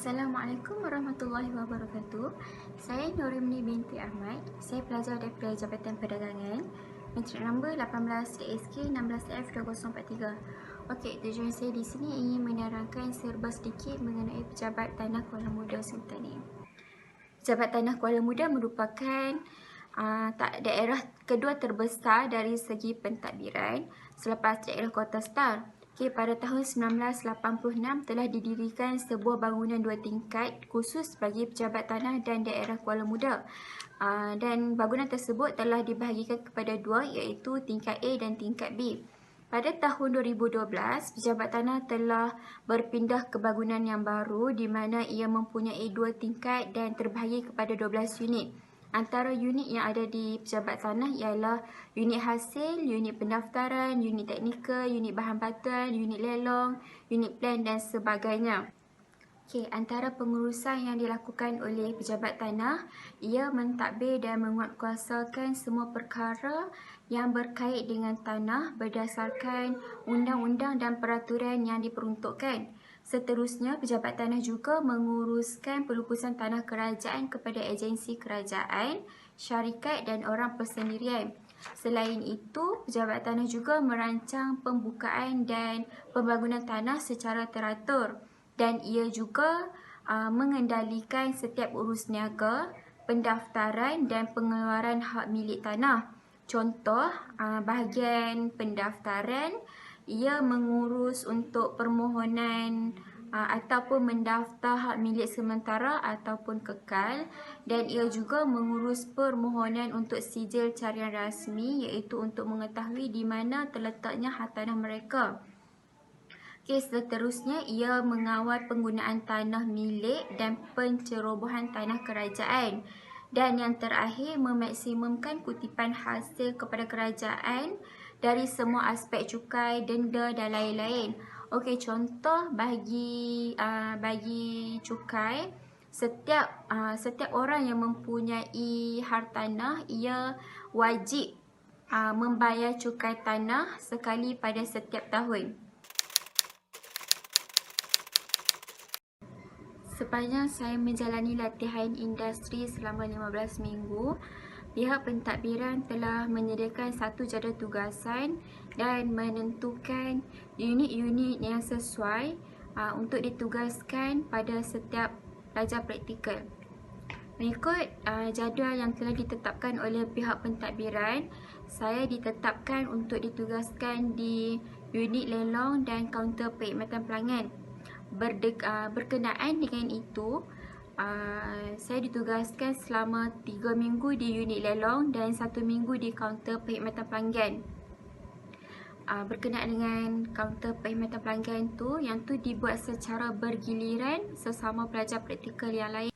Assalamualaikum warahmatullahi wabarakatuh. Saya Nurimni binti Ahmad. Saya pelajar daripada Jabatan Perdagangan. Matric nombor 18DSK 16F2043. Okey, tujuan saya di sini ingin menerangkan serba sedikit mengenai Pejabat Tanah Kuala Muda Sultan. Pejabat Tanah Kuala Muda merupakan daerah kedua terbesar dari segi pentadbiran selepas daerah Kota Star. Pada tahun 1986 telah didirikan sebuah bangunan 2 tingkat khusus bagi pejabat tanah dan daerah Kuala Muda. Dan bangunan tersebut telah dibahagikan kepada dua, iaitu tingkat A dan tingkat B. Pada tahun 2012, pejabat tanah telah berpindah ke bangunan yang baru di mana ia mempunyai 2 tingkat dan terbahagi kepada 12 unit. Antara unit yang ada di pejabat tanah ialah unit hasil, unit pendaftaran, unit teknikal, unit bahan batuan, unit lelong, unit plan dan sebagainya. Antara pengurusan yang dilakukan oleh pejabat tanah, ia mentadbir dan menguatkuasakan semua perkara yang berkait dengan tanah berdasarkan undang-undang dan peraturan yang diperuntukkan. Seterusnya, pejabat tanah juga menguruskan pelupusan tanah kerajaan kepada agensi kerajaan, syarikat dan orang persendirian. Selain itu, pejabat tanah juga merancang pembukaan dan pembangunan tanah secara teratur. Dan ia juga mengendalikan setiap urus niaga, pendaftaran dan pengeluaran hak milik tanah. Contoh, bahagian pendaftaran, ia mengurus untuk permohonan ataupun mendaftar hak milik sementara ataupun kekal, dan ia juga mengurus permohonan untuk sijil carian rasmi, iaitu untuk mengetahui di mana terletaknya hartanah mereka. Seterusnya, ia mengawal penggunaan tanah milik dan pencerobohan tanah kerajaan. Dan yang terakhir, memaksimumkan kutipan hasil kepada kerajaan dari semua aspek cukai, denda dan lain-lain. Contoh bagi cukai, setiap orang yang mempunyai hartanah, ia wajib membayar cukai tanah sekali pada setiap tahun. Sepanjang saya menjalani latihan industri selama 15 minggu, pihak pentadbiran telah menyediakan satu jadual tugasan dan menentukan unit-unit yang sesuai untuk ditugaskan pada setiap pelajar praktikal. Mengikut jadual yang telah ditetapkan oleh pihak pentadbiran, saya ditetapkan untuk ditugaskan di unit lelong dan kaunter perkhidmatan pelanggan. Berkenaan dengan itu, saya ditugaskan selama 3 minggu di unit lelong dan 1 minggu di kaunter perkhidmatan pelanggan. Berkenaan dengan kaunter perkhidmatan pelanggan yang tu dibuat secara bergiliran sesama pelajar praktikal yang lain.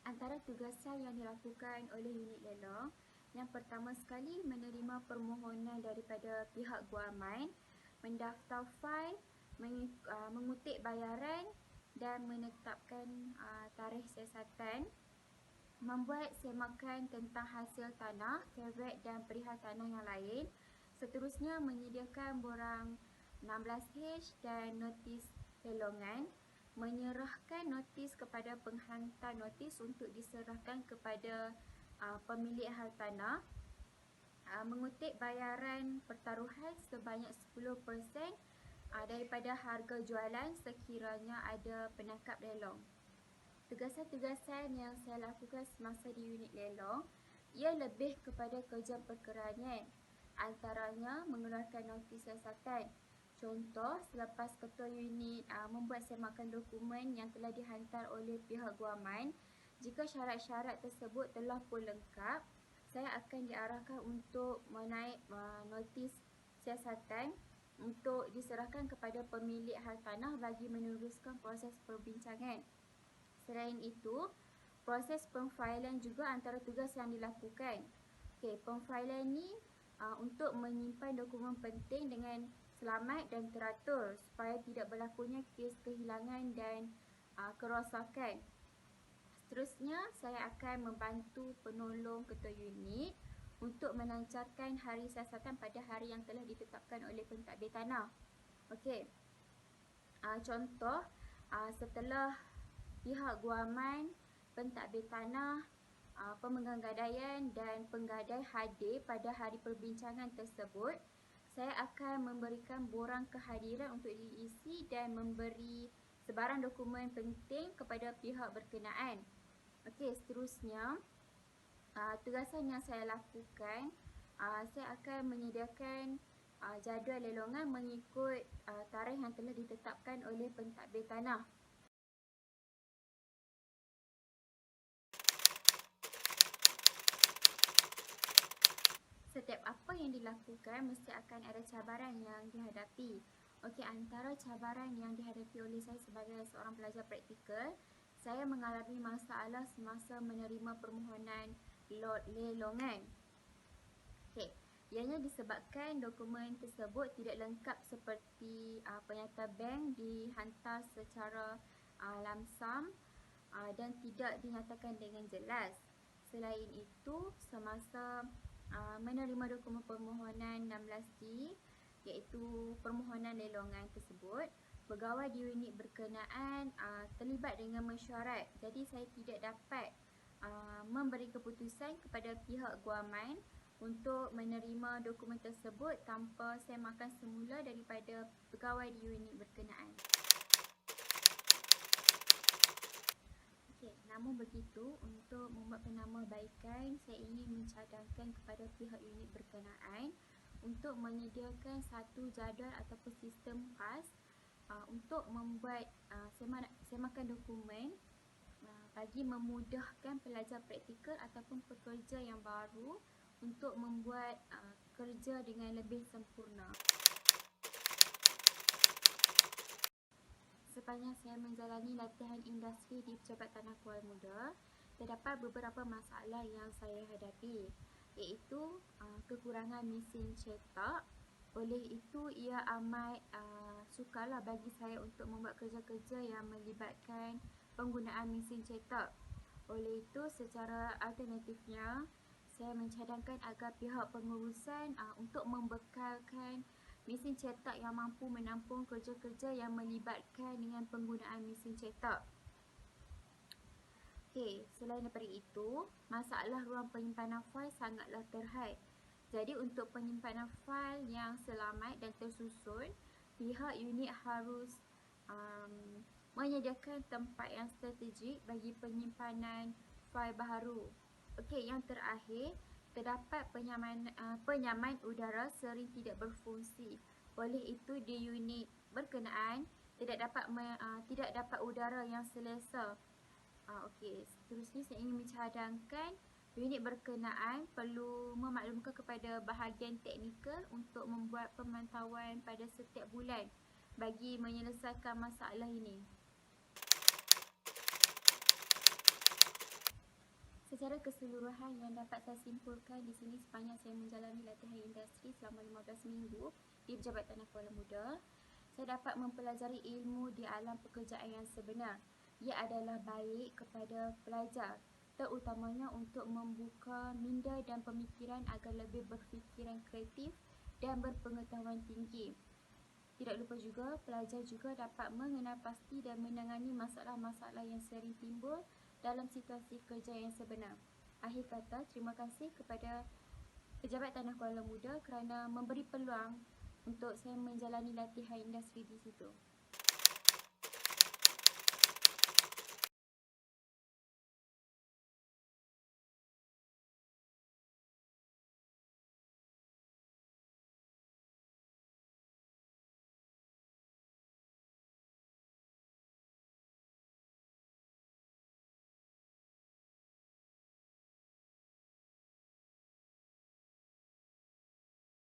Antara tugasan yang dilakukan oleh unit lelong, yang pertama sekali menerima permohonan daripada pihak guaman, mendaftar fail, mengutip bayaran dan menetapkan tarikh siasatan, membuat semakan tentang hasil tanah, caveat dan perihal tanah yang lain. Seterusnya, menyediakan borang 16H dan notis lelongan, menyerahkan notis kepada penghantar notis untuk diserahkan kepada pemilik hartanah, mengutip bayaran pertaruhan sebanyak 10% daripada harga jualan sekiranya ada penangkap lelong. Tugasan-tugasan yang saya lakukan semasa di unit lelong, ia lebih kepada kerja perkeranian, antaranya mengeluarkan notis siasatan. Contoh, selepas ketua unit membuat semakan dokumen yang telah dihantar oleh pihak guaman, jika syarat-syarat tersebut telah pun lengkap, saya akan diarahkan untuk menaik notis siasatan untuk diserahkan kepada pemilik hartanah bagi meneruskan proses perbincangan. Selain itu, proses pemfailan juga antara tugas yang dilakukan. Pemfailan ni untuk menyimpan dokumen penting dengan selamat dan teratur supaya tidak berlakunya kes kehilangan dan kerosakan. Seterusnya, saya akan membantu penolong ketua unit untuk melancarkan hari siasatan pada hari yang telah ditetapkan oleh pentadbir tanah. Contoh, setelah pihak guaman, pentadbir tanah, pemegang gadaian dan penggadai hadir pada hari perbincangan tersebut, saya akan memberikan borang kehadiran untuk diisi dan memberi sebarang dokumen penting kepada pihak berkenaan. Okey, seterusnya, tugasan yang saya lakukan, saya akan menyediakan jadual lelongan mengikut tarikh yang telah ditetapkan oleh pentadbir tanah. Setiap apa yang dilakukan mesti akan ada cabaran yang dihadapi. Okey, antara cabaran yang dihadapi oleh saya sebagai seorang pelajar praktikal, saya mengalami masalah semasa menerima permohonan lelongan. Okey, ianya disebabkan dokumen tersebut tidak lengkap seperti penyata bank dihantar secara lamsam dan tidak dinyatakan dengan jelas. Selain itu, semasa menerima dokumen permohonan 16D iaitu permohonan lelongan tersebut, pegawai di unit berkenaan terlibat dengan mesyuarat. Jadi saya tidak dapat memberi keputusan kepada pihak guaman untuk menerima dokumen tersebut tanpa saya makan semula daripada pegawai di unit berkenaan. Namun begitu, untuk membuat penambahbaikan, saya ingin mencadangkan kepada pihak unit berkenaan untuk menyediakan satu jadual ataupun sistem khas untuk membuat semakan dokumen bagi memudahkan pelajar praktikal ataupun pekerja yang baru untuk membuat kerja dengan lebih sempurna. Sepanjang saya menjalani latihan industri di Pejabat Tanah Kuala Muda, terdapat beberapa masalah yang saya hadapi, iaitu kekurangan mesin cetak. Oleh itu, ia amat sukarlah bagi saya untuk membuat kerja-kerja yang melibatkan penggunaan mesin cetak. Oleh itu, secara alternatifnya, saya mencadangkan agar pihak pengurusan untuk membekalkan mesin cetak yang mampu menampung kerja-kerja yang melibatkan dengan penggunaan mesin cetak. Okey, selain daripada itu, masalah ruang penyimpanan fail sangatlah terhad. Jadi untuk penyimpanan fail yang selamat dan tersusun, pihak unit harus menyediakan tempat yang strategik bagi penyimpanan fail baharu. Okey, yang terakhir, terdapat penyaman udara sering tidak berfungsi. Oleh itu, di unit berkenaan tidak dapat udara yang selesa. Okey, seterusnya saya ingin mencadangkan unit berkenaan perlu memaklumkan kepada bahagian teknikal untuk membuat pemantauan pada setiap bulan bagi menyelesaikan masalah ini. Secara keseluruhan yang dapat saya simpulkan di sini sepanjang saya menjalani latihan industri selama 15 minggu di Pejabat Tanah Kuala Muda, saya dapat mempelajari ilmu di alam pekerjaan yang sebenar. Ia adalah baik kepada pelajar, terutamanya untuk membuka minda dan pemikiran agar lebih berfikiran kreatif dan berpengetahuan tinggi. Tidak lupa juga, pelajar juga dapat mengenal pasti dan menangani masalah-masalah yang sering timbul dalam situasi kerja yang sebenar. Akhir kata, terima kasih kepada Pejabat Tanah Kuala Muda kerana memberi peluang untuk saya menjalani latihan industri di situ.